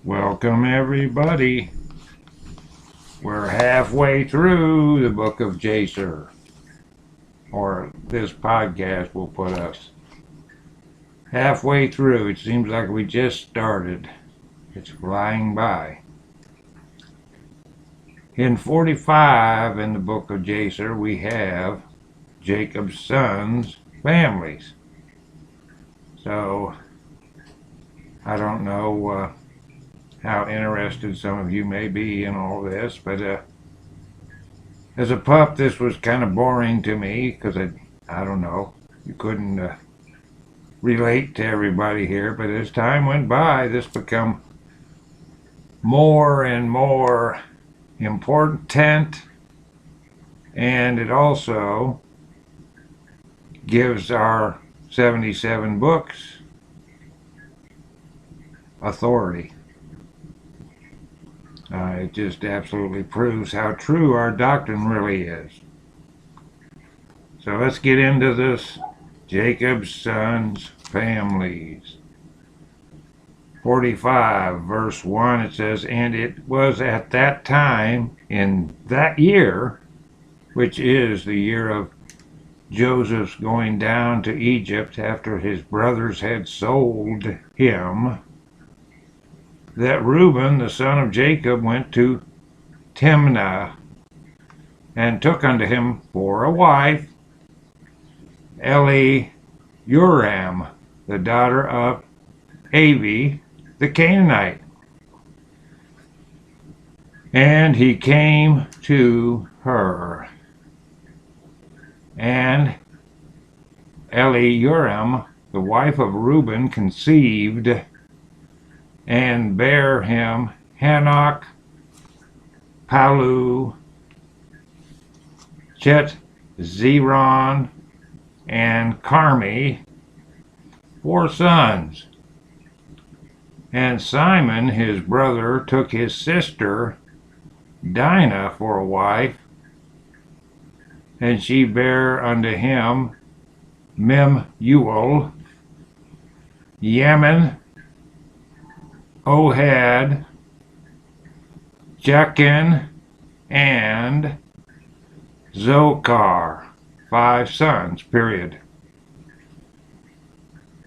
Welcome, everybody. We're halfway through the Book of Jasher, or this podcast will put us halfway through. It seems like we just started. It's flying by. In 45 in the Book of Jasher, we have Jacob's sons' families. So, I don't know how interested some of you may be in all this, but as a pup, this was kind of boring to me because I don't know, you couldn't relate to everybody here. But as time went by, this became more and more important, and it also gives our 77 books authority. It just absolutely proves how true our doctrine really is. So let's get into this Jacob's sons' families. 45 verse 1, it says, "And it was at that time in that year," which is the year of Joseph's going down to Egypt after his brothers had sold him, "that Reuben the son of Jacob went to Timnah, and took unto him for a wife Eliuram, the daughter of Avi the Canaanite. And he came to her. And Eliuram, the wife of Reuben, conceived, and bare him Hanok, Palu, Chet-Zeron, and Carmi, 4 sons. And Simon his brother took his sister Dinah for a wife, and she bare unto him Memuel, Yemen, Ohad, Jachin, and Zochar, 5 sons, period.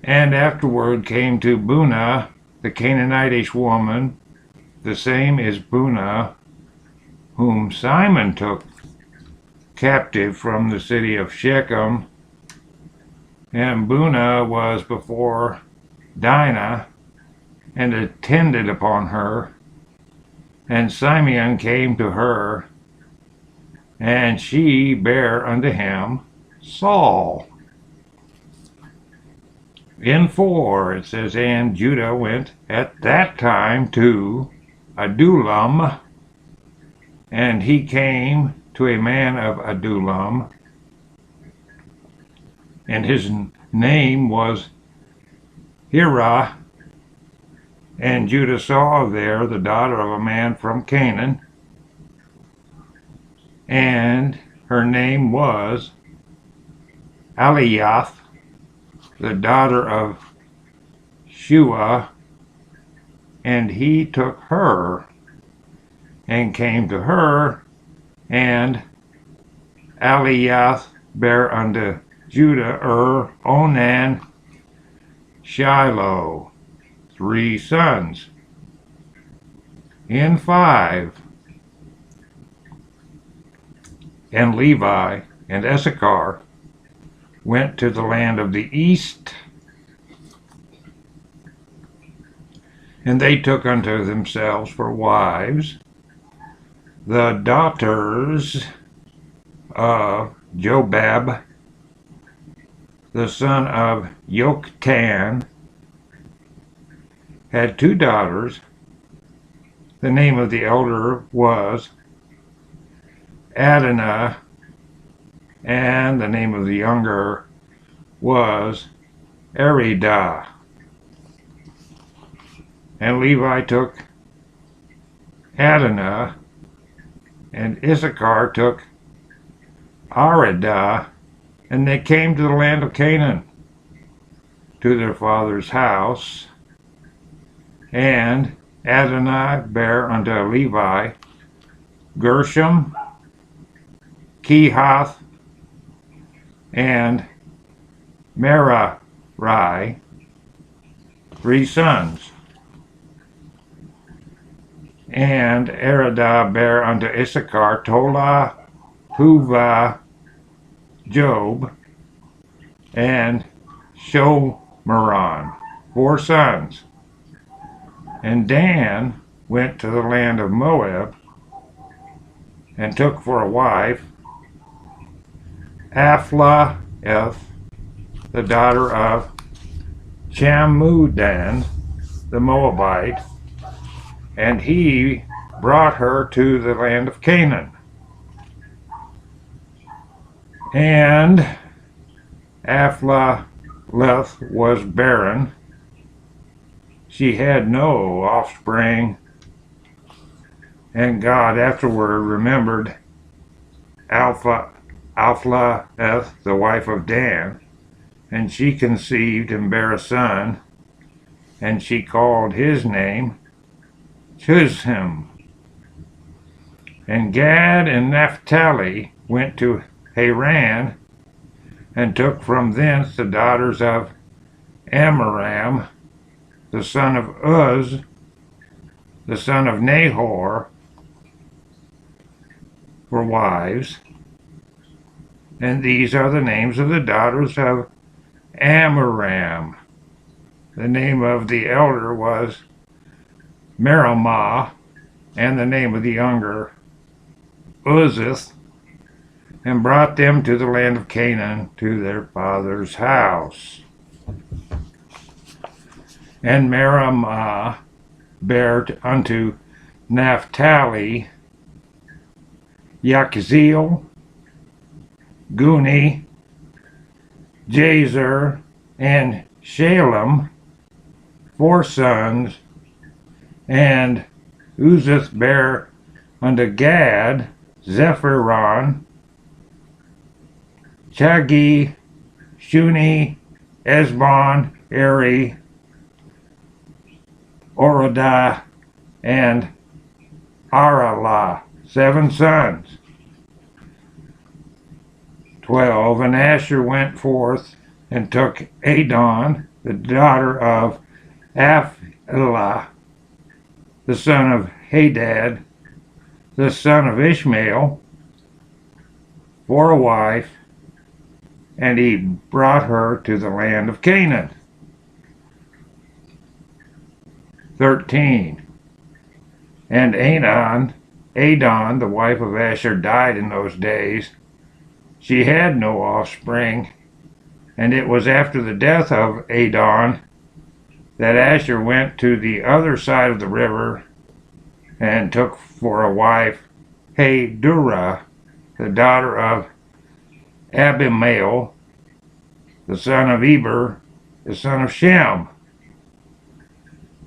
And afterward came to Bunah, the Canaanitish woman, the same is Bunah, whom Simon took captive from the city of Shechem. And Bunah was before Dinah, and attended upon her. And Simeon came to her, and she bare unto him Saul. In 4 it says, "And Judah went at that time to Adullam, and he came to a man of Adullam, and his name was Hirah. And Judah saw there the daughter of a man from Canaan, and her name was Aliath, the daughter of Shua, and he took her, and came to her, and Aliath bare unto Judah Onan, Shiloh, 3 sons. In 5, and Levi and Issachar went to the land of the east, and they took unto themselves for wives the daughters of Jobab, the son of Yoktan, had 2 daughters. The name of the elder was Adonah, and the name of the younger was Eridah. And Levi took Adonah, and Issachar took Aridah, and they came to the land of Canaan, to their father's house. And Adonai bare unto Levi Gershom, Kehath, and Merari, 3 sons. And Eridah bare unto Issachar Tola, Puvah, Job, and Shomeron, 4 sons. And Dan went to the land of Moab, and took for a wife Aphlaeth, the daughter of Chamudan, the Moabite, and he brought her to the land of Canaan. And Aphlaeth was barren. She had no offspring, and God afterward remembered Aphlaeth, the wife of Dan, and she conceived and bare a son, and she called his name Chuzim. And Gad and Naphtali went to Haran, and took from thence the daughters of Amram, the son of Uz, the son of Nahor, for wives. And these are the names of the daughters of Amram. The name of the elder was Merimah, and the name of the younger Uzith, and brought them to the land of Canaan to their father's house. And Merimah bare unto Naphtali Yakzeel, Guni, Jazer, and Shalem, 4 sons. And Uzith bare unto Gad Zephiron, Chagi, Shuni, Esbon, Eri, Orodah, and Aralah, 7 sons. 12. And Asher went forth and took Adon, the daughter of Aphilah, the son of Hadad, the son of Ishmael, for a wife, and he brought her to the land of Canaan. 13. And Adon, the wife of Asher, died in those days. She had no offspring, and it was after the death of Adon that Asher went to the other side of the river and took for a wife Hadurah, the daughter of Abimael, the son of Eber, the son of Shem.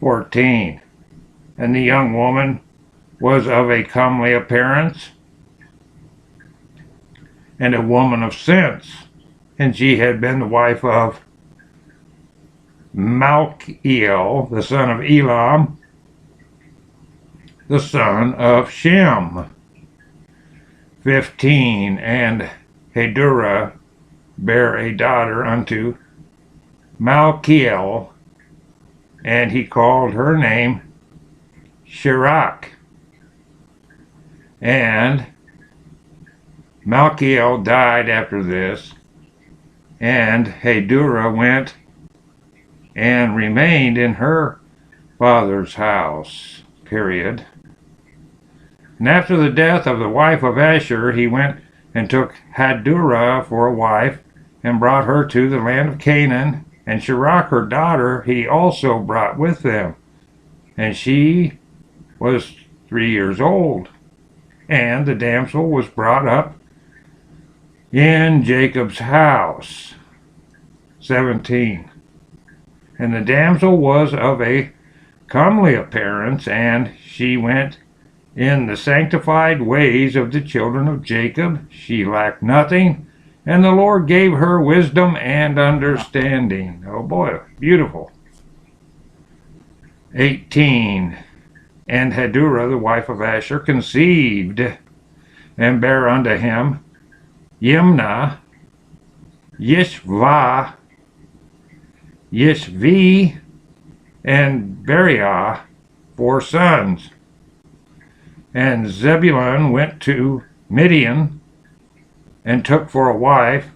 14. And the young woman was of a comely appearance, and a woman of sense, and she had been the wife of Malchiel, the son of Elam, the son of Shem. 15. And Hadurah bare a daughter unto Malchiel, and he called her name Shirach. And Malchiel died after this, and Hadurah went and remained in her father's house. Period. And after the death of the wife of Asher, he went and took Hadurah for a wife, and brought her to the land of Canaan, and Shirach her daughter he also brought with them, and she was 3 years old. And the damsel was brought up in Jacob's house. 17. And the damsel was of a comely appearance, and she went in the sanctified ways of the children of Jacob. She lacked nothing, and the Lord gave her wisdom and understanding. Oh boy, beautiful. 18. And Hadurah, the wife of Asher, conceived, and bare unto him Yimnah, Yishvah, Yishvi, and Beriah, 4 sons. And Zebulun went to Midian, and took for a wife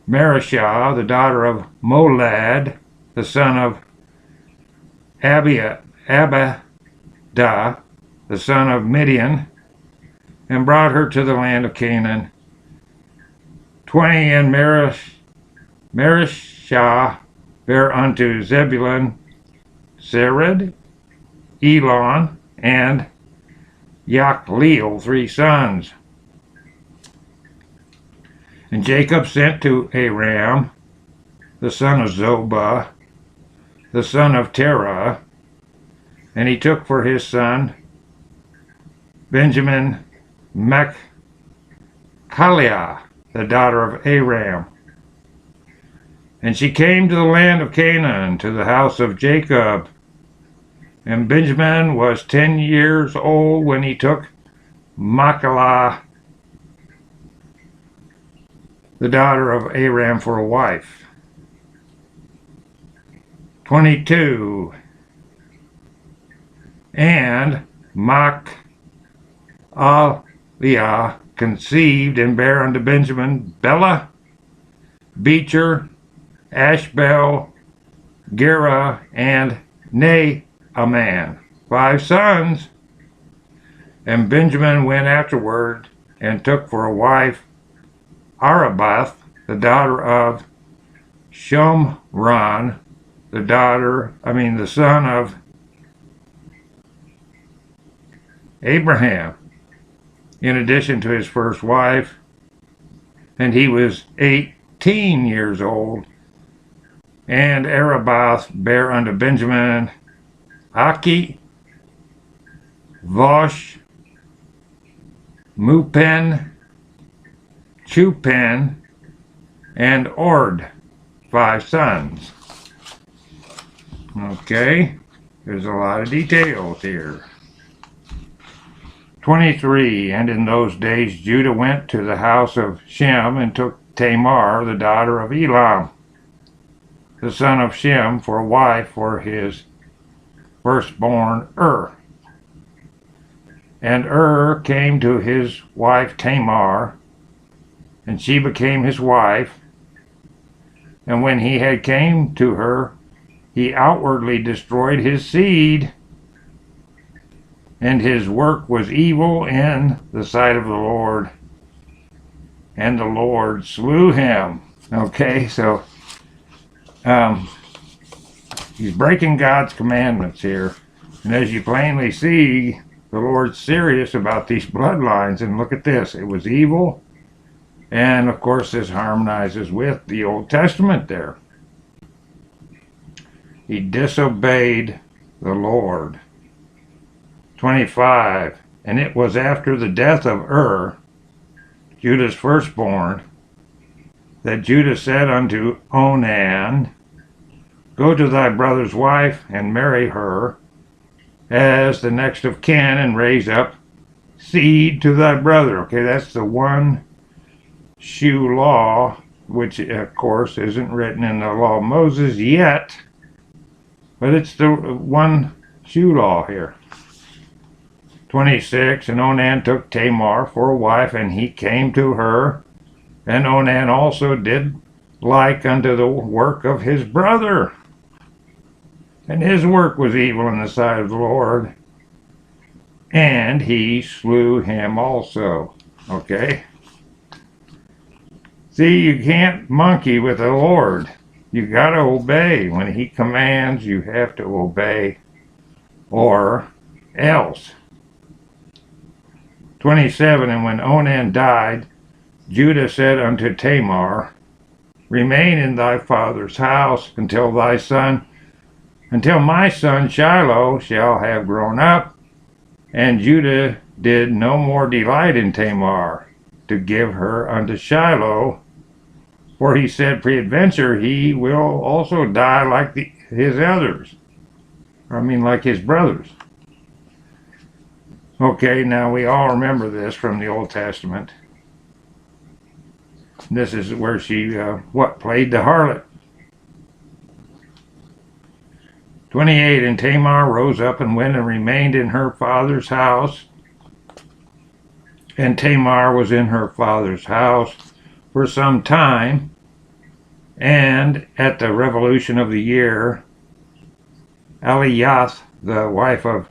Marishah, the daughter of Molad, the son of Abidah, the son of Midian, and brought her to the land of Canaan. 20 and Marishah bare unto Zebulun Sered, Elon, and Yachleel, 3 sons. And Jacob sent to Aram, the son of Zobah, the son of Terah, and he took for his son Benjamin Machaliah, the daughter of Aram. And she came to the land of Canaan, to the house of Jacob. And Benjamin was 10 years old when he took Machaliah, the daughter of Aram, for a wife. 22. And Machaliah conceived and bare unto Benjamin Bela, Beecher, Ashbel, Gera, and Naaman, 5 sons. And Benjamin went afterward and took for a wife Arabath, the daughter of Shomron, the son of Abraham, in addition to his first wife, and he was 18 years old. And Arabath bare unto Benjamin Aki, Vosh, Mupen, Chupen, and Ord, 5 sons. Okay, there's a lot of details here. 23. And in those days Judah went to the house of Shem and took Tamar, the daughter of Elam, the son of Shem, for a wife for his firstborn And came to his wife Tamar, and she became his wife. And when he had came to her, he outwardly destroyed his seed, and his work was evil in the sight of the Lord, and the Lord slew him. Okay, so he's breaking God's commandments here. And as you plainly see, the Lord's serious about these bloodlines. And look at this. It was evil. And of course, this harmonizes with the Old Testament there. He disobeyed the Lord. 25. And it was after the death of Judah's firstborn, that Judah said unto Onan, Go to thy brother's wife and marry her as the next of kin, and raise up seed to thy brother. Okay, that's the one shoe law, which of course isn't written in the law of Moses yet, but it's the one shoe law here. 26. And Onan took Tamar for a wife, and he came to her, and Onan also did like unto the work of his brother, and his work was evil in the sight of the Lord, and he slew him also. Okay? See, you can't monkey with the Lord. You got to obey. When he commands, you have to obey, or else. 27. And when Onan died, Judah said unto Tamar, Remain in thy father's house until my son Shiloh shall have grown up. And Judah did no more delight in Tamar, to give her unto Shiloh, for he said, Peradventure he will also die like his brothers. Okay, now we all remember this from the Old Testament. This is where she, played the harlot. 28, and Tamar rose up and went and remained in her father's house. And Tamar was in her father's house for some time. And at the revolution of the year, Eliath, the wife of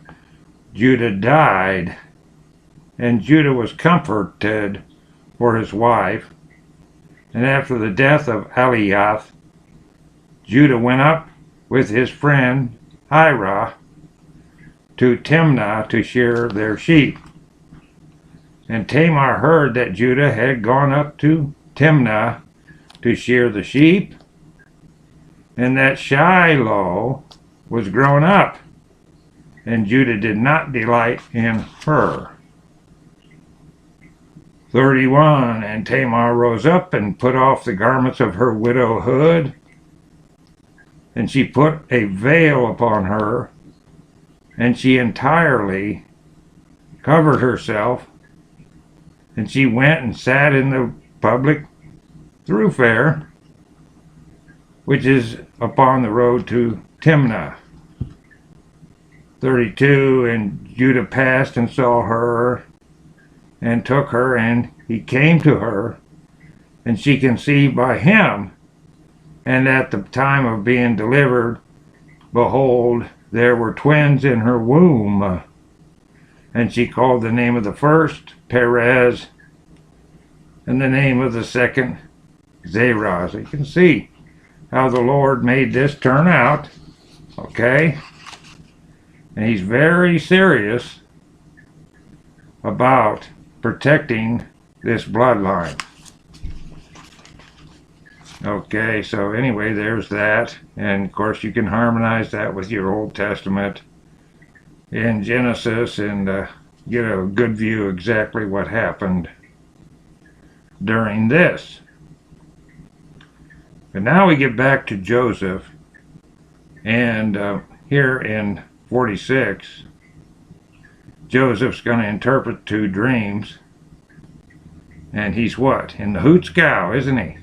Judah, died. And Judah was comforted for his wife. And after the death of Eliath, Judah went up with his friend Hirah to Timnah to shear their sheep. And Tamar heard that Judah had gone up to Timnah to shear the sheep, and that Shiloh was grown up, and Judah did not delight in her. 31, and Tamar rose up and put off the garments of her widowhood, and she put a veil upon her, and she entirely covered herself, and she went and sat in the public thoroughfare, which is upon the road to Timnah. 32, and Judah passed and saw her, and took her, and he came to her, and she conceived by him. And at the time of being delivered, behold, there were twins in her womb. And she called the name of the first Perez, and the name of the second Zerah. So you can see how the Lord made this turn out, okay? And he's very serious about protecting this bloodline. Okay, so anyway, there's that. And of course, you can harmonize that with your Old Testament in Genesis and get a good view exactly what happened during this. But now we get back to Joseph, and here in 46, Joseph's going to interpret two dreams, and he's what? In the hootskow, isn't he?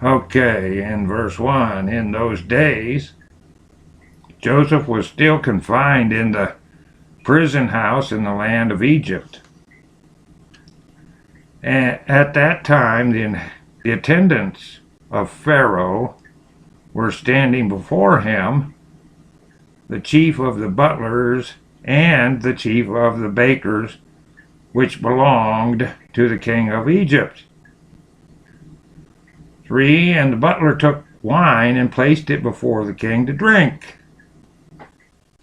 Okay, in verse 1, in those days, Joseph was still confined in the prison house in the land of Egypt. And at that time, the attendants of Pharaoh were standing before him, the chief of the butlers and the chief of the bakers, which belonged to the king of Egypt. 3, and the butler took wine and placed it before the king to drink.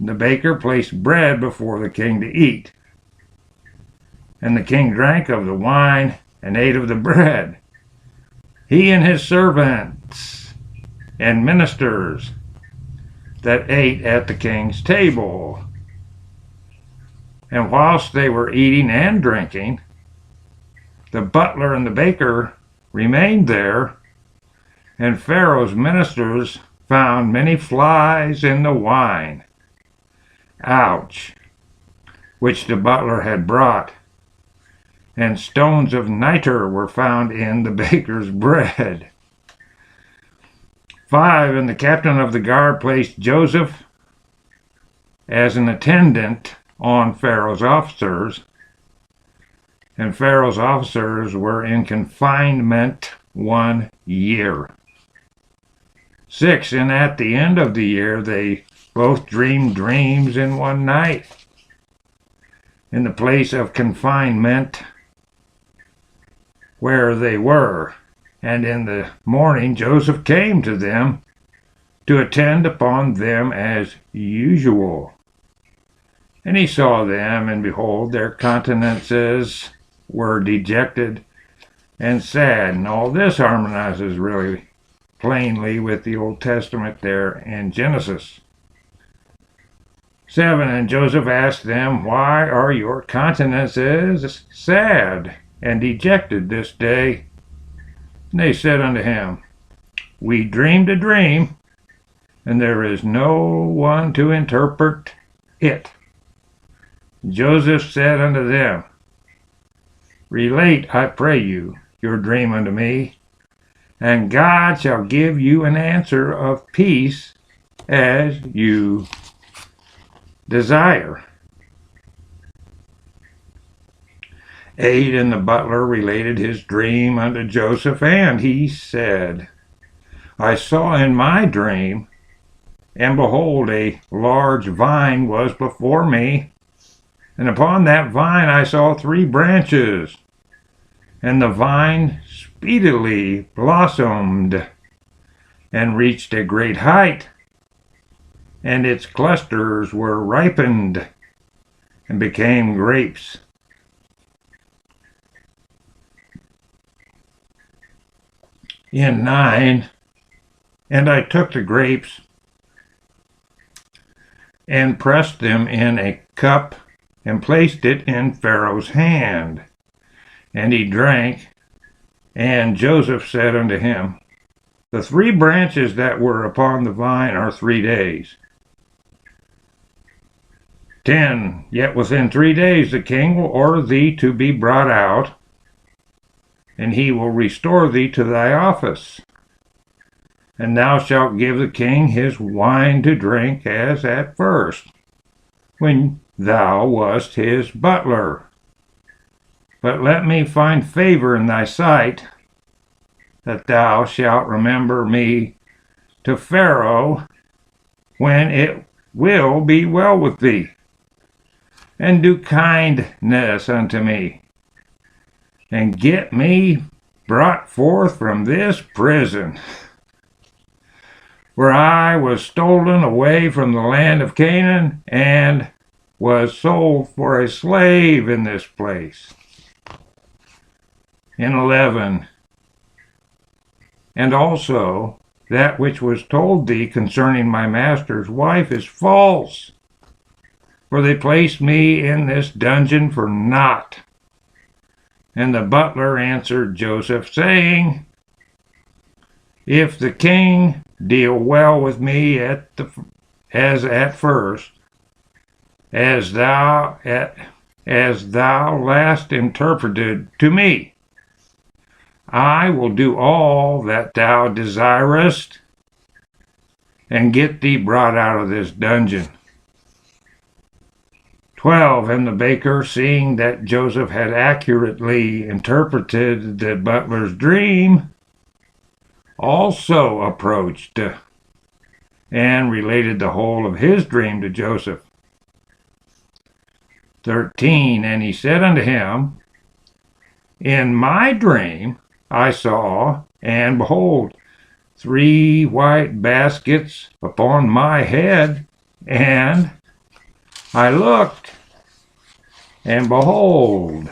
The baker placed bread before the king to eat. And the king drank of the wine and ate of the bread, he and his servants and ministers that ate at the king's table. And whilst they were eating and drinking, the butler and the baker remained there, and Pharaoh's ministers found many flies in the wine, ouch, which the butler had brought, and stones of nitre were found in the baker's bread. 5, and the captain of the guard placed Joseph as an attendant on Pharaoh's officers, and Pharaoh's officers were in confinement 1 year. 6, and at the end of the year they both dreamed dreams in one night in the place of confinement where they were. And in the morning Joseph came to them to attend upon them as usual. And he saw them, and behold, their countenances were dejected and sad. And all this harmonizes really plainly with the Old Testament there in Genesis. 7, and Joseph asked them, why are your countenances sad and dejected this day? And they said unto him, we dreamed a dream, and there is no one to interpret it. Joseph said unto them, Relate, I pray you, your dream unto me, and God shall give you an answer of peace as you desire. 8, and the butler related his dream unto Joseph, and he said, I saw in my dream, and behold, a large vine was before me, and upon that vine I saw 3 branches, and the vine speedily blossomed and reached a great height, and its clusters were ripened and became grapes. In 9, and I took the grapes and pressed them in a cup and placed it in Pharaoh's hand. And he drank, and Joseph said unto him, The 3 branches that were upon the vine are 3 days. 10, yet within 3 days the king will order thee to be brought out, and he will restore thee to thy office. And thou shalt give the king his wine to drink as at first, when thou wast his butler. But let me find favor in thy sight, that thou shalt remember me to Pharaoh when it will be well with thee, and do kindness unto me, and get me brought forth from this prison, where I was stolen away from the land of Canaan, and was sold for a slave in this place. In 11, and also that which was told thee concerning my master's wife is false, for they placed me in this dungeon for naught. And the butler answered Joseph, saying, If the king deal well with me as at first, as thou last interpreted to me, I will do all that thou desirest, and get thee brought out of this dungeon. 12, and the baker, seeing that Joseph had accurately interpreted the butler's dream, also approached and related the whole of his dream to Joseph. 13, and he said unto him, In my dream I saw, and behold, 3 white baskets upon my head, and I looked, and behold,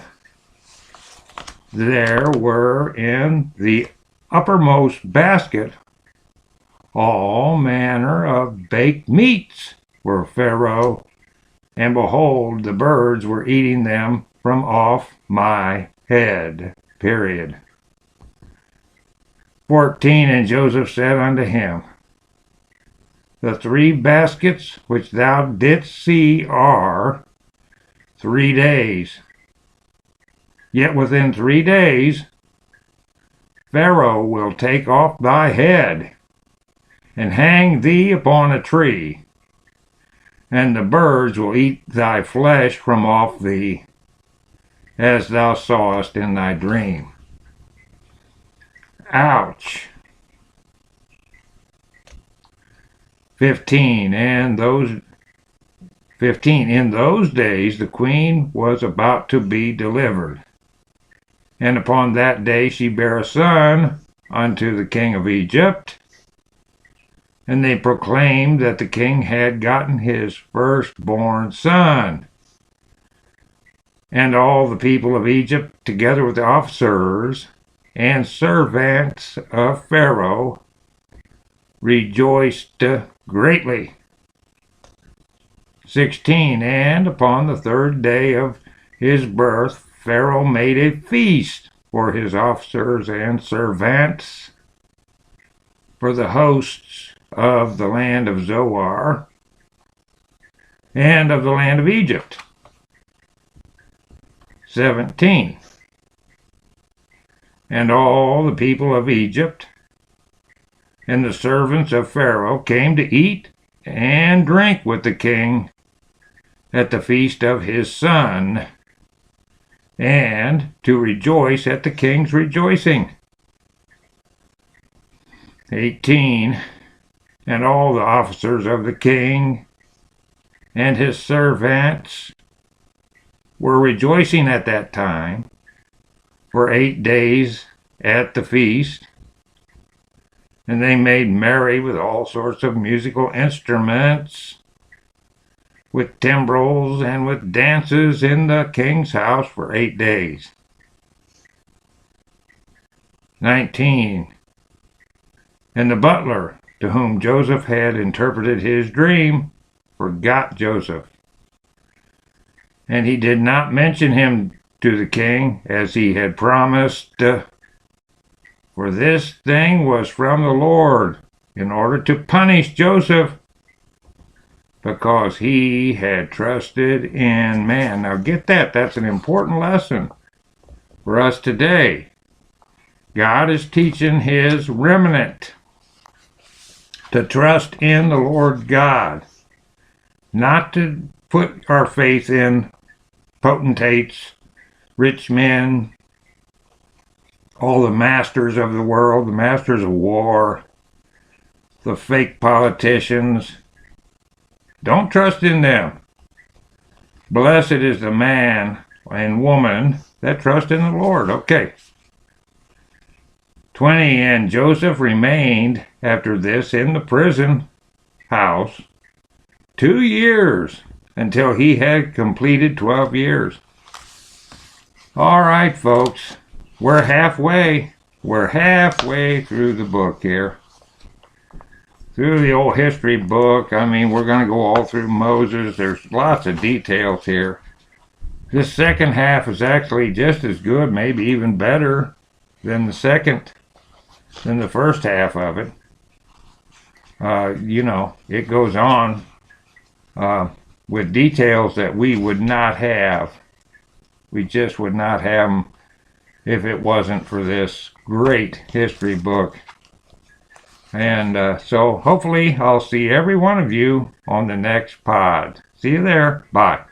there were in the uppermost basket all manner of baked meats for Pharaoh, and behold, the birds were eating them from off my head. Period. 14, and Joseph said unto him, The 3 baskets which thou didst see are 3 days. Yet within 3 days Pharaoh will take off thy head, and hang thee upon a tree, and the birds will eat thy flesh from off thee, as thou sawest in thy dream. Ouch. 15, in those days the queen was about to be delivered, and upon that day she bare a son unto the king of Egypt. And they proclaimed that the king had gotten his firstborn son. And all the people of Egypt, together with the officers and servants of Pharaoh, rejoiced greatly. 16, and upon the 3rd day of his birth, Pharaoh made a feast for his officers and servants, for the hosts of the land of Zoar and of the land of Egypt. 17. And all the people of Egypt and the servants of Pharaoh came to eat and drink with the king at the feast of his son, and to rejoice at the king's rejoicing. 18. And all the officers of the king and his servants were rejoicing at that time for 8 days at the feast, and they made merry with all sorts of musical instruments, with timbrels and with dances in the king's house for 8 days. 19. And the butler, to whom Joseph had interpreted his dream, forgot Joseph, and he did not mention him to the king as he had promised, for this thing was from the Lord, in order to punish Joseph, because he had trusted in man. Now get that. That's an important lesson for us today. God is teaching his remnant to trust in the Lord God, not to put our faith in potentates, rich men, all the masters of the world, the masters of war, the fake politicians. Don't trust in them. Blessed is the man and woman that trust in the Lord. Okay. 20. And Joseph remained after this in the prison house 2 years, until he had completed 12 years. All right, folks. We're halfway. We're halfway through the book here. Through the old history book. I mean, we're going to go all through Moses. There's lots of details here. This second half is actually just as good, maybe even better than the first half of it. It goes on with details that we would not have. We just would not have them if it wasn't for this great history book. And so hopefully I'll see every one of you on the next pod. See you there. Bye.